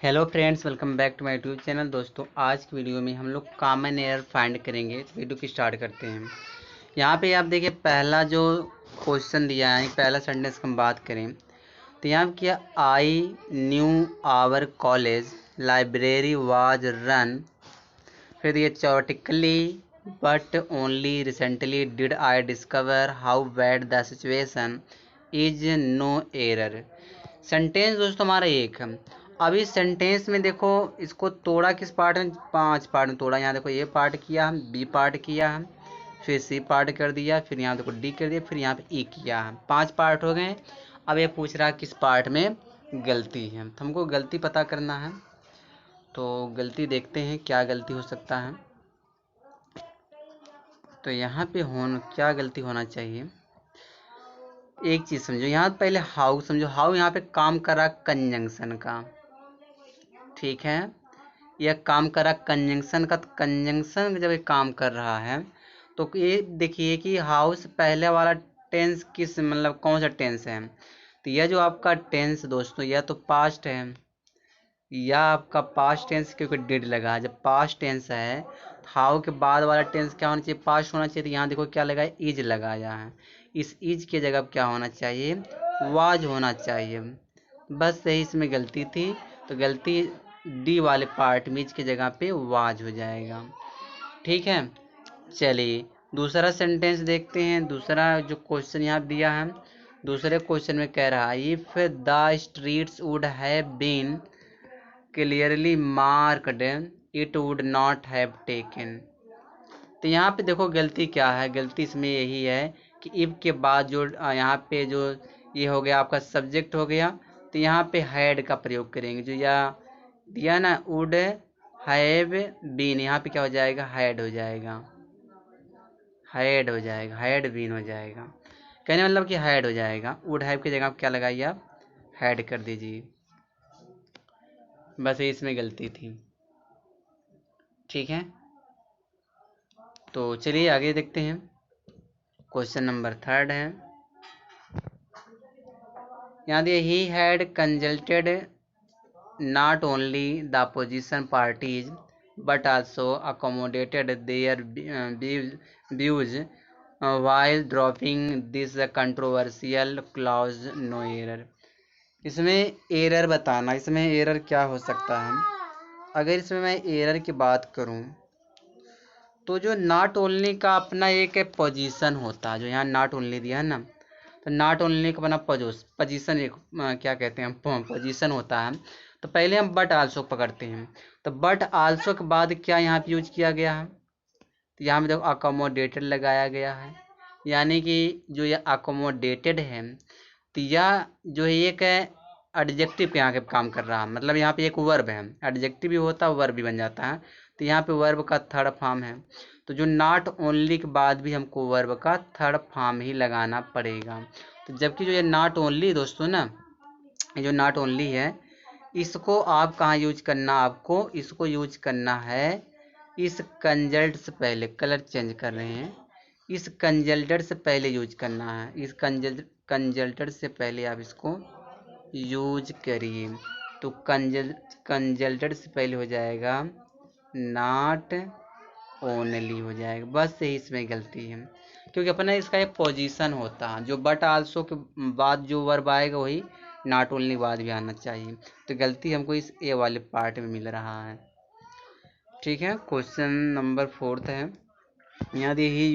Hello friends, welcome back to my YouTube channel. दोस्तों, आज की वीडियो में हम लोग कॉमन एरर फाइंड करेंगे। वीडियो की स्टार्ट करते हैं। यहाँ पे आप देखिए, पहला जो क्वेश्चन दिया है, पहला सेंटेंस हम बात करें तो यहाँ पे क्या, I knew our college library was run. फिर दिए theoretically but only recently did I discover how bad the situation is no error. Sentence दोस्तों हमारा एक है। अब इस सेंटेंस में देखो, इसको तोड़ा किस पार्ट में, 5 पार्ट में तोड़ा। यहाँ देखो, ए पार्ट किया हम, बी पार्ट किया हम, फिर सी पार्ट कर दिया, फिर यहाँ देखो डी कर दिया, फिर यहाँ पे ई किया है। 5 पार्ट हो गए। अब ये पूछ रहा है किस पार्ट में गलती है, तो हमको गलती पता करना है। तो गलती देखते हैं क्या गलती हो सकता है। तो यहाँ पे क्या गलती होना चाहिए, एक चीज़ समझो। यहाँ पहले हाउ समझो। हाउ यहाँ पे काम करा कंजंक्शन का, ठीक है। यह काम करा कंजंक्शन का। तो कंजंक्शन जब ये काम कर रहा है तो ये देखिए कि हाउ से पहले वाला टेंस किस, मतलब कौन सा टेंस है। तो यह जो आपका टेंस दोस्तों, यह तो पास्ट है। यह आपका पास्ट टेंस, क्योंकि डिड लगा। जब पास्ट टेंस है, हाउ के बाद वाला टेंस क्या होना चाहिए, पास्ट होना चाहिए। तो यहाँ देखो क्या लगा है, इज लगाया है। इस इज की जगह क्या होना चाहिए, वाज होना चाहिए। बस यही इसमें गलती थी। तो गलती डी वाले पार्ट में इज की जगह पे वाज हो जाएगा, ठीक है। चलिए दूसरा सेंटेंस देखते हैं। दूसरा जो क्वेश्चन यहाँ दिया है, दूसरे क्वेश्चन में कह रहा है if the streets would have been clearly marked it would not have taken. तो यहाँ पे देखो गलती क्या है। गलती इसमें यही है कि इफ के बाद जो यहाँ पे जो ये हो गया आपका सब्जेक्ट हो गया, तो यहाँ पे हैड का प्रयोग करेंगे। जो यह दिया ना, वुड हैव बीन, यहाँ पे क्या हो जाएगा, हैड हो जाएगा। हैड हो जाएगा, हैड बीन हो जाएगा। कहने मतलब कि हैड हो जाएगा। वुड हैव की जगह आप क्या लगाइए, आप हैड कर दीजिए। बस ये इसमें गलती थी, ठीक है। तो चलिए आगे देखते हैं। क्वेश्चन नंबर 3 है। यहाँ दिए he had consulted not only the opposition parties but also accommodated their views while dropping this controversial clause no error। इसमें एरर बताना। इसमें एरर क्या हो सकता है। अगर इसमें मैं एरर की बात करूं तो जो नॉट ओनली का अपना एक पोजीशन होता है। जो यहाँ नॉट ओनली दिया है ना, तो नॉट ओनली का अपना पोजीशन एक क्या कहते हैं, पोजीशन होता है। तो पहले हम बट आल्सो पकड़ते हैं। तो बट आल्सो के बाद क्या यहाँ पे यूज किया गया है, तो यहाँ पे देखो अकोमोडेटेड लगाया गया है। यानी कि जो ये अकोमोडेटेड है, तो यह जो है एक एडजेक्टिव के यहाँ के काम कर रहा है। मतलब यहाँ पे एक वर्ब है, एडजेक्टिव भी होता है, वर्ब भी बन जाता है। तो यहाँ पे वर्ब का थर्ड फॉर्म है। तो जो नॉट ओनली के बाद भी हमको वर्ब का थर्ड फॉर्म ही लगाना पड़ेगा। तो जबकि जो ये नॉट ओनली दोस्तों ना, ये जो नॉट ओनली है, इसको आप कहाँ यूज करना, आपको इसको यूज करना है इस कंजल्ट से पहले। कलर चेंज कर रहे हैं, इस कंजल्टर से पहले यूज करना है। इस कंजल्टर से पहले आप इसको यूज करिए। तो कंजल्टर से पहले हो जाएगा नॉट ओनली हो जाएगा। बस यही इसमें गलती है, क्योंकि अपना इसका एक पोजीशन होता है। जो बट आल्सो के बाद जो वर्ब आएगा वही नॉट ओनली बाद भी आना चाहिए। तो गलती हमको इस ए वाले पार्ट में मिल रहा है, ठीक है। क्वेश्चन नंबर 4 है। यहाँ दी he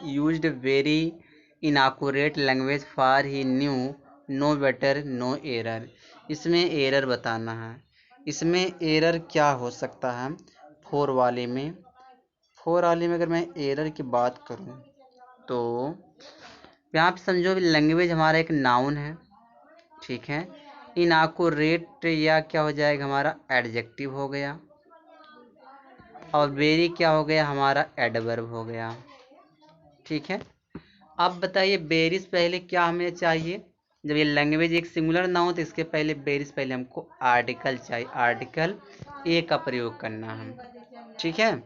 used very inaccurate language for he knew no better no error. इसमें एरर बताना है। इसमें एरर क्या हो सकता है। 4 वाले में, 4 वाले में अगर मैं एरर की बात करूं तो यहाँ पे समझो लैंग्वेज हमारा एक नाउन है, ठीक है। इनएक्यूरेट या क्या हो जाएगा, हमारा एडजेक्टिव हो गया। और वेरी क्या हो गया, हमारा एडवर्ब हो गया, ठीक है। अब बताइए बेरिस पहले क्या हमें चाहिए। जब ये लैंग्वेज एक सिंगुलर ना हो तो इसके पहले बेरिस पहले हमको आर्टिकल चाहिए। आर्टिकल ए का प्रयोग करना है, ठीक है।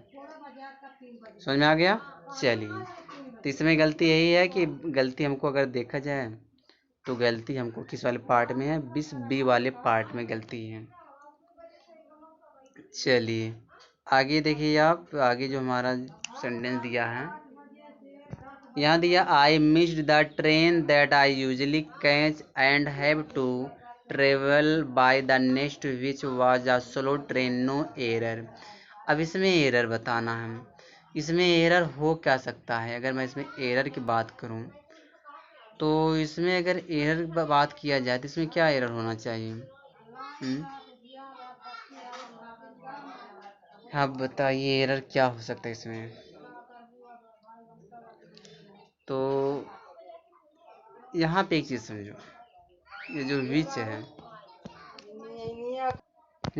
समझ में आ गया। चलिए, तो इसमें गलती यही है कि गलती हमको अगर देखा जाए तो गलती हमको किस वाले पार्ट में है, 20 बी वाले पार्ट में गलती है, चलिए आगे देखिए, आप आगे जो हमारा सेंटेंस दिया है, यहाँ दिया I missed the train that I usually catch and have to travel by the next which was a slow train, no error. अब इसमें एरर बताना है, इसमें एरर हो क्या सकता है। अगर मैं इसमें एरर की बात करूं तो इसमें अगर एरर की बात किया जाए तो इसमें क्या एरर होना चाहिए। आप बताइए एरर क्या हो सकता है इसमें। तो यहाँ पे एक चीज़ समझो, ये जो विच है,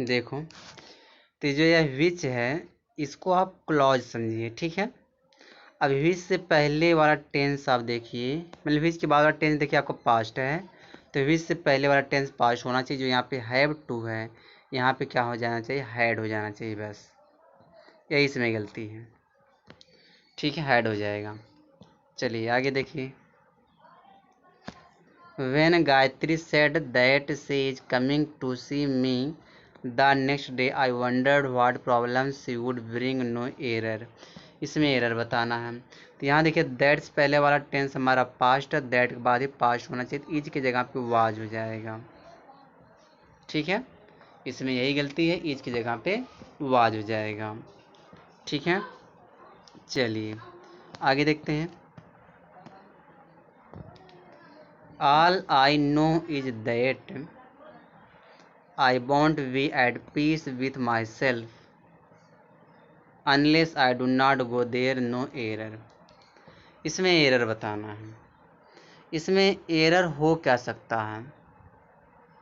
देखो, तो जो यह विच है इसको आप क्लॉज समझिए, ठीक है। अब विच से पहले वाला टेंस आप देखिए, मतलब विच के बाद वाला टेंस देखिए आपको पास्ट है, तो विच से पहले वाला टेंस पास्ट होना चाहिए। जो यहाँ पे हैव टू है, यहाँ पे क्या हो जाना चाहिए, हैड हो जाना चाहिए, बस यही इसमें गलती है, ठीक है, हैड हो जाएगा। चलिए आगे देखिए, When Gayatri said that she is coming to see me the next day, I wondered what problem she would bring, no error। इसमें एरर बताना है। तो यहाँ देखिए दैट से पहले वाला टेंस हमारा पास्ट है, दैट के बाद ही पास्ट होना चाहिए, इज की जगह पे वाज हो जाएगा, ठीक है। इसमें यही गलती है, इज की जगह पे वाज हो जाएगा, ठीक है। चलिए आगे देखते हैं। All I know is that I won't be at peace with myself unless I do not go there, no error। इसमें एरर बताना है, इसमें एरर हो क्या सकता है।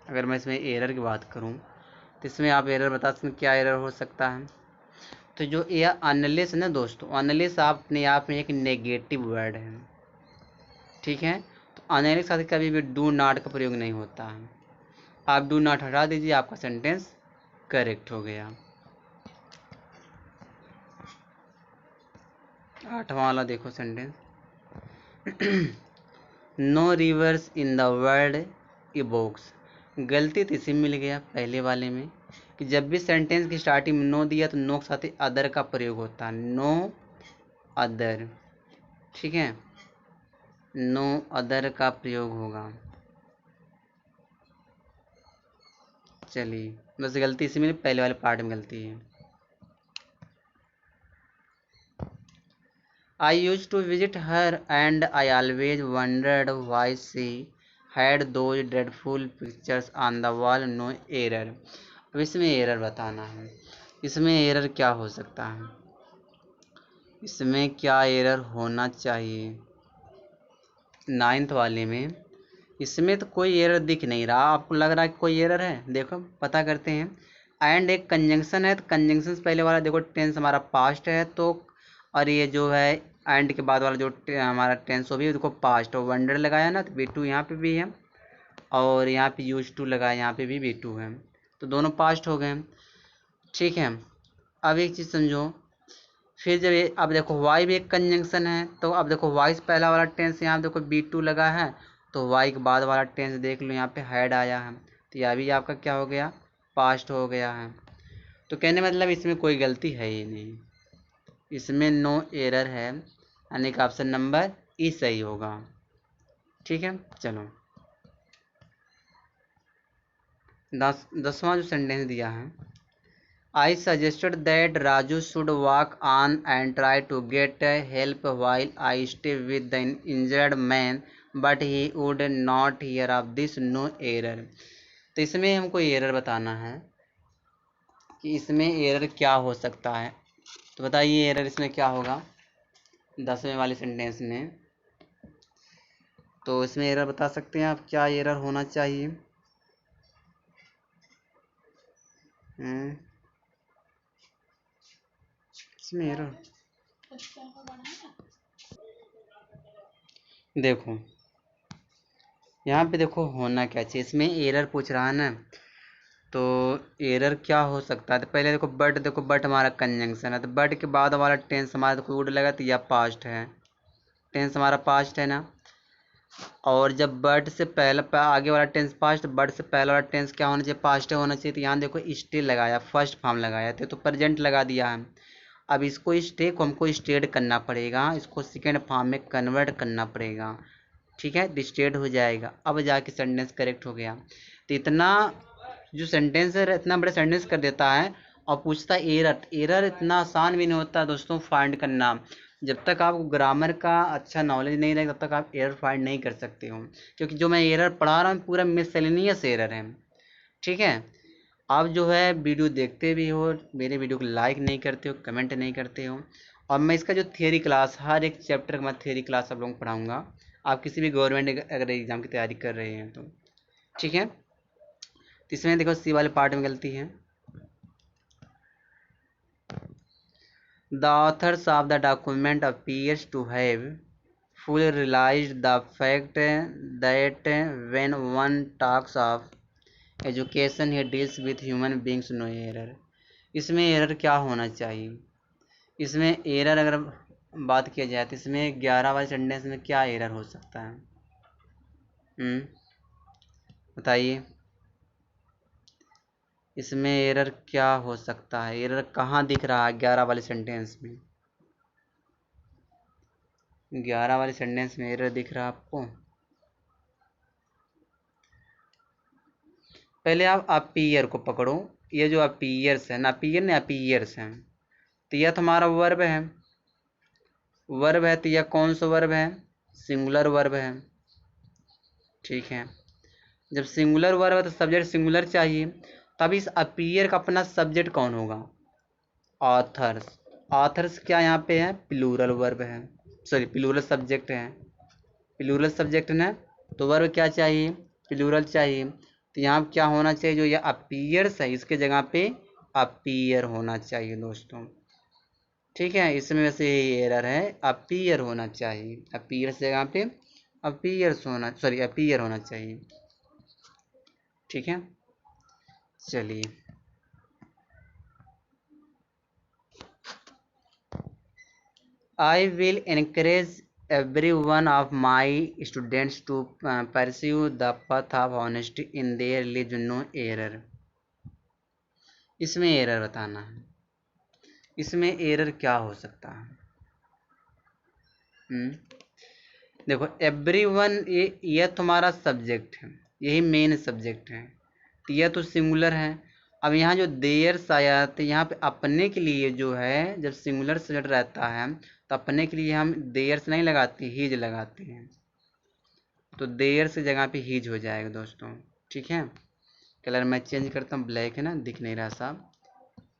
अगर मैं इसमें एरर की बात करूं तो इसमें आप एरर बता सकते हैं, क्या एरर हो सकता है। तो जो यह अनलेस ना दोस्तों, अनलेस आप अपने आप में एक नेगेटिव वर्ड है, ठीक है। तो अनलेस के साथ कभी भी डू नॉट का प्रयोग नहीं होता है। आप डू नॉट हटा दीजिए, आपका सेंटेंस करेक्ट हो गया। 8वां वाला देखो sentence, no reverse in the world evokes. गलती तो इसी मिल गया पहले वाले में कि जब भी सेंटेंस की स्टार्टिंग में नो दिया तो नो के साथ ही अदर का प्रयोग होता है, नो अदर, ठीक है, नो अदर का प्रयोग होगा। चलिए बस गलती इसी में, पहले वाले पार्ट में गलती है। I used to visit her and I always wondered why she had those dreadful pictures on the wall, no error। अब इसमें एरर बताना है, इसमें एरर क्या हो सकता है, इसमें क्या एरर होना चाहिए। 9th वाले में इसमें तो कोई एरर दिख नहीं रहा, आपको लग रहा है कि कोई एरर है। देखो पता करते हैं। एंड एक कंजंक्शन है, तो कंजंक्शन से पहले वाला देखो टेंस हमारा पास्ट है, तो और ये जो है एंड के बाद वाला जो हमारा टेंस वो भी देखो पास्ट और वंडर लगाया ना, तो बी टू यहाँ पे भी है और यहाँ पे यूज टू लगाया, यहाँ पे भी बी टू है, तो दोनों पास्ट हो गए, ठीक है। अब एक चीज़ समझो, फिर जब ये अब देखो वाई भी एक कंजंक्शन है, तो अब देखो वाई से पहला वाला टेंस यहाँ देखो बी टू लगा है, तो वाई के बाद वाला टेंस देख लो यहाँ पे हैड आया है, तो यह भी आपका क्या हो गया, पास्ट हो गया है। तो कहने मतलब इसमें कोई गलती है ही नहीं, इसमें नो एरर है, यानी कि ऑप्शन नंबर ई सही होगा, ठीक है। चलो 10वां जो सेंटेंस दिया है, I suggested that Raju should walk on and try to get help while I stay with the injured man but he would not hear of this, no error. तो इसमें हमको एरर बताना है कि इसमें एरर क्या हो सकता है। तो बताइए एरर इसमें क्या होगा 10वें वाले सेंटेंस में। तो इसमें एरर बता सकते हैं आप, क्या एरर होना चाहिए। इसमें एरर देखो, यहाँ पे देखो होना क्या चाहिए, इसमें एरर पूछ रहा है ना, तो एरर क्या हो सकता है। तो पहले देखो बट, देखो बट हमारा कंजंक्शन है, तो बट के बाद हमारा टेंस हमारा देखो वुड लगा, तो यह पास्ट है, टेंस हमारा पास्ट है ना। और जब बट से पहला आगे वाला टेंस पास्ट, बट से पहला वाला टेंस क्या होना चाहिए, पास्ट होना चाहिए। तो यहाँ देखो स्टे लगाया, फर्स्ट फॉर्म लगाया थे तो प्रेजेंट लगा दिया है। अब इसको स्टे को हमको स्टेड करना पड़ेगा, इसको सेकेंड फॉर्म में कन्वर्ट करना पड़ेगा। ठीक है, डिस्टेड हो जाएगा, अब जाके सेंटेंस करेक्ट हो गया। तो इतना जो सेंटेंस है इतना बड़ा सेंटेंस कर देता है। और पूछता है एरर, एरर इतना आसान भी नहीं होता दोस्तों फाइंड करना। जब तक आपको ग्रामर का अच्छा नॉलेज नहीं रहेगा तब तक आप एरर फाइंड नहीं कर सकते हो, क्योंकि जो मैं एरर पढ़ा रहा हूँ पूरा मिससेलेनियस एरर है। ठीक है, आप जो है वीडियो देखते भी हो, मेरे वीडियो को लाइक नहीं करते हो, कमेंट नहीं करते हो। और मैं इसका जो थियरी क्लास, हर एक चैप्टर का मैं थियरी क्लास आप लोगों को पढ़ाऊँगा, आप किसी भी गवर्नमेंट अगर एग्ज़ाम की तैयारी कर रहे हैं तो। ठीक है, तो इसमें देखो सी वाले पार्ट में गलती है। The authors of the document appears to have fully realized the fact that when one talks of education he deals with human beings, no error। इसमें एरर क्या होना चाहिए, इसमें एरर अगर बात किया जाए तो इसमें 11 वाले सेंटेंस में क्या एरर हो सकता है, बताइए। इसमें एरर क्या हो सकता है, एरर कहाँ दिख रहा है 11 वाले सेंटेंस में, 11 वाले सेंटेंस में एरर दिख रहा है आपको। पहले आप अपीयर को पकड़ो, ये जो अपीयर्स है ना, अपीयर नहीं अपीयर्स है, तो यह तो हमारा वर्ब है, वर्ब है तो यह कौन सा वर्ब है, सिंगुलर वर्ब है। ठीक है, जब सिंगुलर वर्ब है तो सब्जेक्ट सिंगुलर चाहिए, तब इस अपीयर का अपना सब्जेक्ट कौन होगा, ऑथर्स। ऑथर्स क्या यहाँ पे है, प्लूरल वर्ब है, सॉरी प्लूरल सब्जेक्ट है, प्लूरल सब्जेक्ट ना, तो वर्ब क्या चाहिए, प्लूरल चाहिए। तो यहाँ क्या होना चाहिए, जो ये अपीयर्स है इसके जगह पे अपीयर होना चाहिए दोस्तों। ठीक है, इसमें वैसे एरर है, अपीयर होना चाहिए, अपीयर से जगह पे अपीयर्स होना, सॉरी अपीयर होना चाहिए। ठीक है, चलिए I will encourage every one of my students to pursue the path of honesty in their lives, no error। इसमें एरर बताना है, इसमें एरर क्या हो सकता है। देखो एवरीवन, ये तुम्हारा सब्जेक्ट है, यही मेन सब्जेक्ट है, तो यह तो सिंगुलर है। अब यहाँ जो देयर्स आया तो यहाँ पे अपने के लिए जो है, जब सिंगुलर सब्जेक्ट रहता है तो अपने के लिए हम देयर्स नहीं लगाते, हीज लगाते हैं, तो देयर से जगह पे हीज हो जाएगा दोस्तों। ठीक है, कलर मैं चेंज करता हूँ, ब्लैक है ना, दिख नहीं रहा साहब,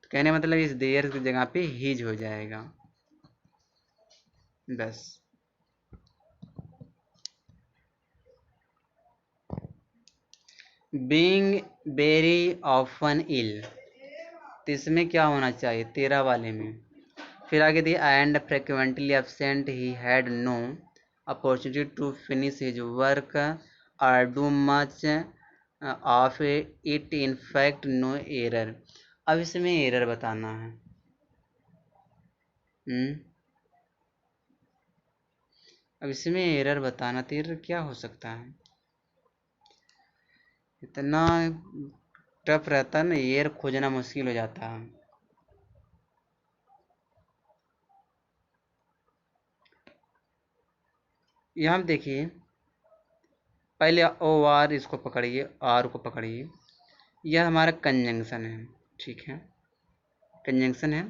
तो कहने मतलब इस देयर की जगह पे हीज हो जाएगा बस। बीइंग वेरी ऑफन इल, तो इसमें क्या होना चाहिए 13 वाले में, फिर आगे दिए and frequently absent, he had no opportunity to finish his work और do much of it, in fact no error. अब इसमें एरर बताना है। अब इसमें एरर बताना, तो एरर क्या हो सकता है, इतना टफ रहता है ना, एरर खोजना मुश्किल हो जाता है। यहाँ देखिए, पहले ओ आर इसको पकड़िए, आर को पकड़िए, यह हमारा कंजंक्शन है। ठीक है, कंजंक्शन है।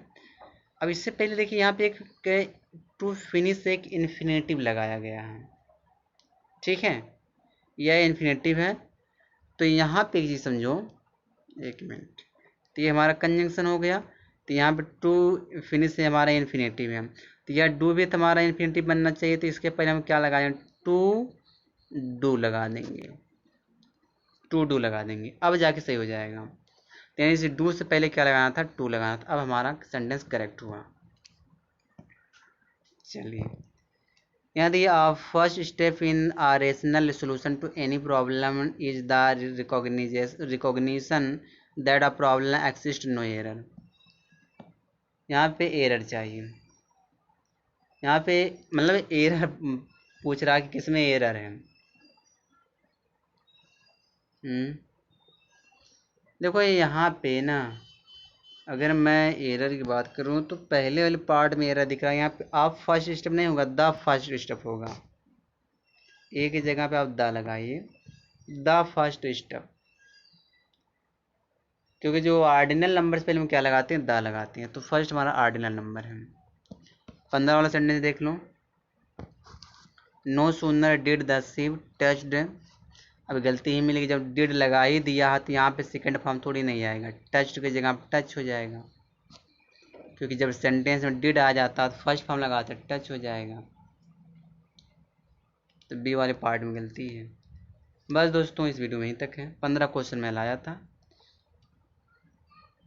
अब इससे पहले देखिए यहाँ पे एक टू फिनिश एक इन्फिनेटिव लगाया गया है। ठीक है, यह इन्फिनेटिव है, तो यहाँ पे एक चीज़ समझो, एक मिनट, तो ये हमारा कंजंक्शन हो गया, तो यहाँ पे टू फिनिश से हमारा इन्फिनेटिव है, तो यह डू भी हमारा इन्फिनेटिव बनना चाहिए, तो इसके पहले हम क्या लगाएं, टू डू लगा देंगे, टू डू लगा देंगे, अब जाके सही हो जाएगा। तो यानी इसे डू से पहले क्या लगाना था, टू लगाना था, अब हमारा सेंटेंस करेक्ट हुआ। चलिए यहाँ देखिए, first step in a rational solution to any problem is the recognition that a problem exist, no error. यहाँ पे एरर चाहिए, यहाँ पे मतलब एरर पूछ रहा कि किसमें एरर है। देखो यहाँ पे ना, अगर मैं एरर की बात करूँ तो पहले वाले पार्ट में एरर दिख रहा है। यहाँ पे आप फर्स्ट स्टेप नहीं होगा, द फर्स्ट स्टेप होगा। एक ही जगह पे आप द लगाइए, द फर्स्ट स्टेप। क्योंकि जो आर्डिनल नंबर पहले हम क्या लगाते हैं, द लगाते हैं, तो फर्स्ट हमारा आर्डिनल नंबर है। 15 वाला सेंटेंस देख लो। No sooner did the ship touched, अब गलती ही मिलेगी, जब डिड लगा ही दिया है तो यहाँ पे सेकंड फॉर्म थोड़ी नहीं आएगा, टच्ड की जगह टच हो जाएगा। क्योंकि जब सेंटेंस में डिड आ जाता है तो फर्स्ट फॉर्म लगाते टच हो जाएगा। तो बी वाले पार्ट में गलती है। बस दोस्तों, इस वीडियो में यहीं तक है। 15 क्वेश्चन मैं लाया था।